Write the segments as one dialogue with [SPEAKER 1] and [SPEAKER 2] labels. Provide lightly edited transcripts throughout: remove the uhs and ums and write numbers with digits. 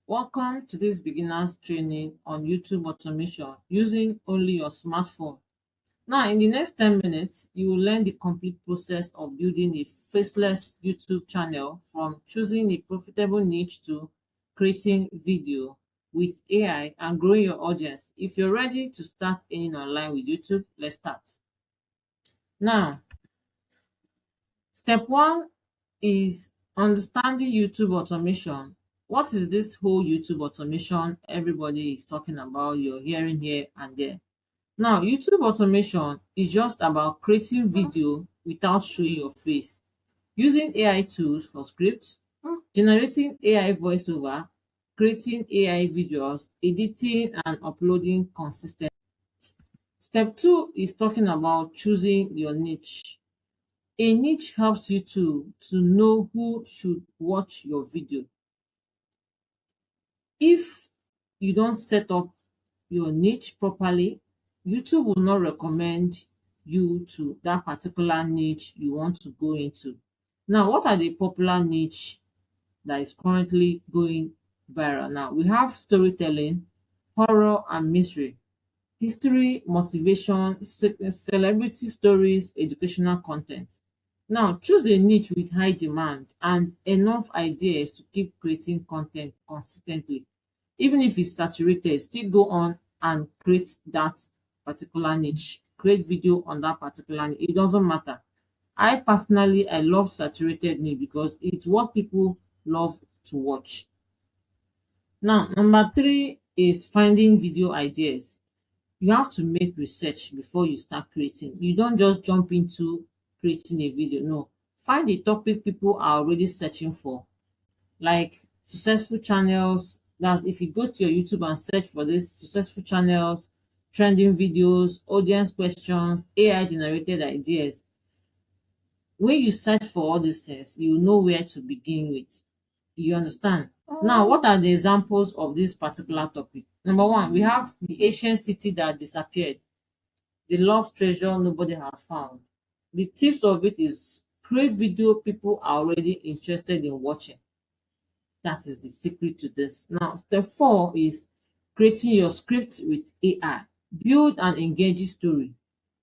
[SPEAKER 1] Welcome to this beginner's training on YouTube automation using only your smartphone. Now, in the next 10 minutes, you will learn the complete process of building a faceless YouTube channel from choosing a profitable niche to creating video with AI and growing your audience. If you're ready to start earning online with YouTube, let's start. Now, step one is understanding YouTube automation. What is this whole YouTube automation everybody is talking about, you're hearing here and there? Now, YouTube automation is just about creating video without showing your face, using AI tools for scripts, generating AI voiceover, creating AI videos, editing and uploading consistently. Step two is talking about choosing your niche. A niche helps you to know who should watch your video. If you don't set up your niche properly, YouTube will not recommend you to that particular niche you want to go into. Now, what are the popular niche that is currently going viral now? We have storytelling, horror and mystery, history, motivation, celebrity stories, educational content. Now, choose a niche with high demand and enough ideas to keep creating content consistently. Even if it's saturated, still go on and create that particular niche. Create video on that particular niche. It doesn't matter. I love saturated niche because it's what people love to watch. Now, number three is finding video ideas. You have to make research before you start creating. You don't just jump into creating a video. No, find the topic people are already searching for, like successful channels. That's if you go to your YouTube and search for this successful channels, trending videos, audience questions, AI generated ideas. When you search for all these things, you know where to begin with. You understand? Now, what are the examples of this particular topic? Number one, we have the ancient city that disappeared, the lost treasure nobody has found. The tips of it is create video people are already interested in watching. That is the secret to this. Now, step four is creating your script with AI. Build an engaging story.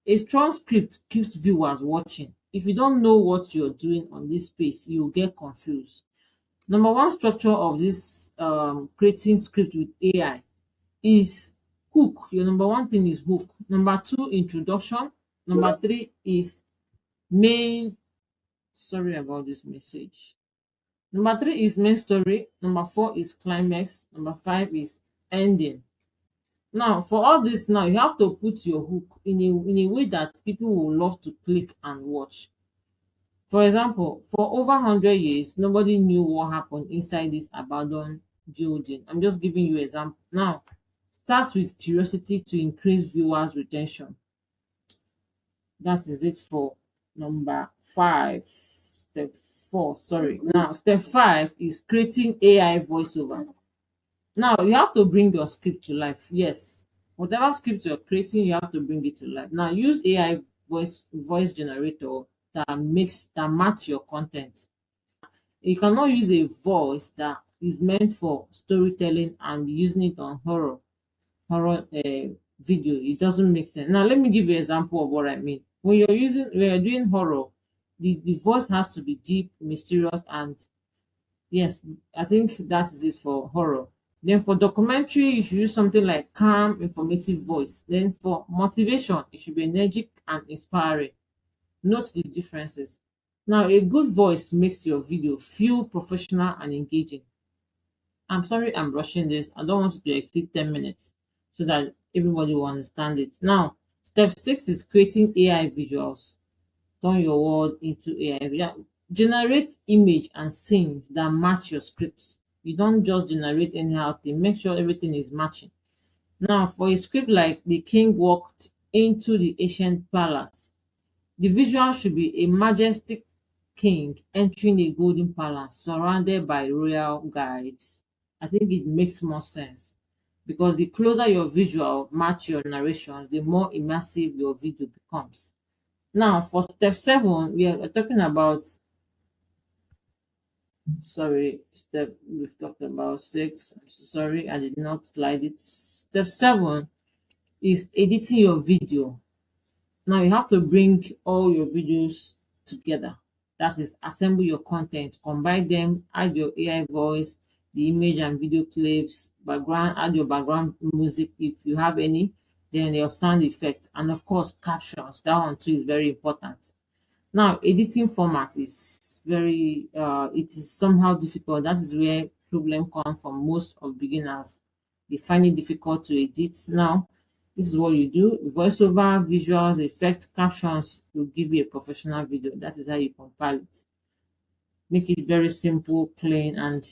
[SPEAKER 1] A strong script keeps viewers watching. If you don't know what you're doing on this space, you'll get confused. Number one structure of this creating script with AI is hook. Your number one thing is hook. Number two, introduction. Number three is main. Sorry about this message. Number three is main story. Number four is climax. Number five is ending. Now, for all this, now you have to put your hook in a way that people will love to click and watch. For example, for over 100 years, nobody knew what happened inside this abandoned building. I'm just giving you example. Now, start with curiosity to increase viewers' retention. That is it for number five. Step four, sorry. Now, step five is creating AI voiceover. Now, you have to bring your script to life. Yes. Whatever script you're creating, you have to bring it to life. Now, use AI voice generator that match your content. You cannot use a voice that is meant for storytelling and be using it on horror video. It doesn't make sense. Now, let me give you an example of what I mean. When you're doing horror, the voice has to be deep, mysterious, and yes, I think that is it for horror. Then for documentary, you should use something like calm, informative voice. Then for motivation, it should be energetic and inspiring. Note the differences. Now, a good voice makes your video feel professional and engaging. I'm sorry I'm rushing this. I don't want it to exceed 10 minutes so that everybody will understand it. Now, step six is creating AI visuals. Turn your word into AI. Generate image and scenes that match your scripts. You don't just generate anyhow thing. Make sure everything is matching. Now, for a script like The King Walked into the Ancient Palace, the visual should be a majestic king entering a golden palace surrounded by royal guides. I think it makes more sense because the closer your visual match your narration, the more immersive your video becomes. Now, for step seven, we are talking about Sorry, step we've talked about six. I'm so sorry, I did not slide it. Step seven is editing your video. Now you have to bring all your videos together. That is, assemble your content, combine them, add your AI voice, the image and video clips, background, add your background music if you have any, then your sound effects, and of course captions. That one too is very important. Now, editing format is very it is somehow difficult. That is where problem come from most of beginners. They find it difficult to edit. Now, this is what you do: voiceover, visuals, effects, captions will give you a professional video. That is how you compile it. Make it very simple, clean, and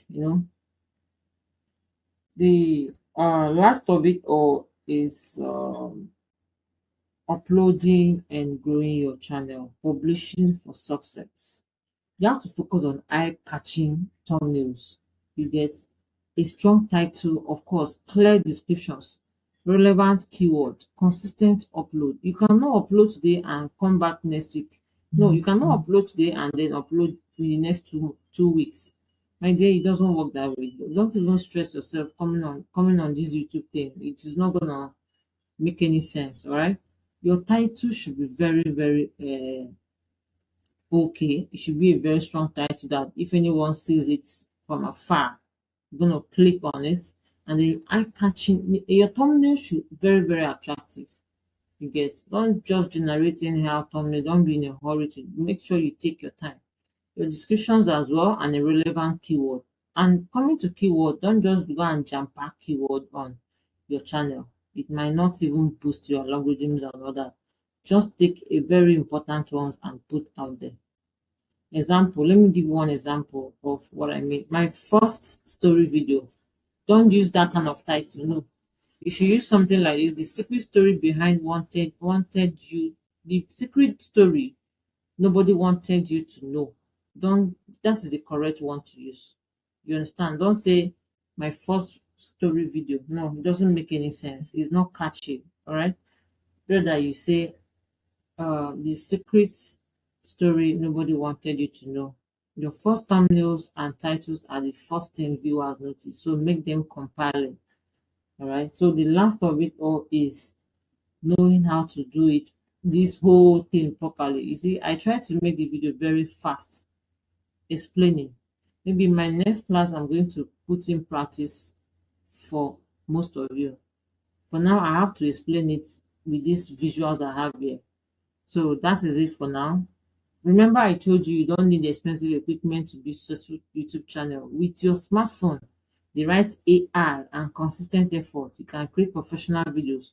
[SPEAKER 1] the last of it all is uploading and growing your channel, publishing for success. You have to focus on eye-catching thumbnails. You get a strong title, of course, clear descriptions, relevant keyword, consistent upload. You cannot upload today and come back next week. No, you cannot upload today and then upload in the next two weeks. My dear, it doesn't work that way. Don't even stress yourself coming on this YouTube thing. It is not gonna make any sense. All right, your title should be very very okay. It should be a very strong title that if anyone sees it from afar, you're gonna click on it, and then eye catching. Your thumbnail should be very very attractive. You get, don't just generate anyhow thumbnail. Don't be in a hurry to make sure you take your time. Your descriptions as well and a relevant keyword. And coming to keyword, don't just go and jam pack keyword on your channel. It might not even boost your algorithms and all that. Just take a very important ones and put out there. Example, let me give you one example of what I mean. My first story video, don't use that kind of title. No, you should use something like this: the secret story behind wanted you, the secret story nobody wanted you to know. Don't, that is the correct one to use. You understand? Don't say my first story video. No, it doesn't make any sense. It's not catchy. All right, rather you say the secret story nobody wanted you to know. Your first thumbnails and titles are the first thing viewers notice, so make them compelling. All right. So the last of it all is knowing how to do it, this whole thing properly. You see, I try to make the video very fast, explaining. Maybe in my next class, I'm going to put in practice for most of you. For now, I have to explain it with these visuals I have here. So that is it for now. Remember, I told you you don't need expensive equipment to be successful YouTube channel. With your smartphone, the right AI and consistent effort, you can create professional videos,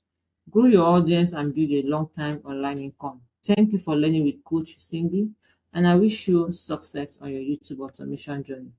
[SPEAKER 1] grow your audience, and build a long-time online income. Thank you for learning with Coach Cindy, and I wish you success on your YouTube automation journey.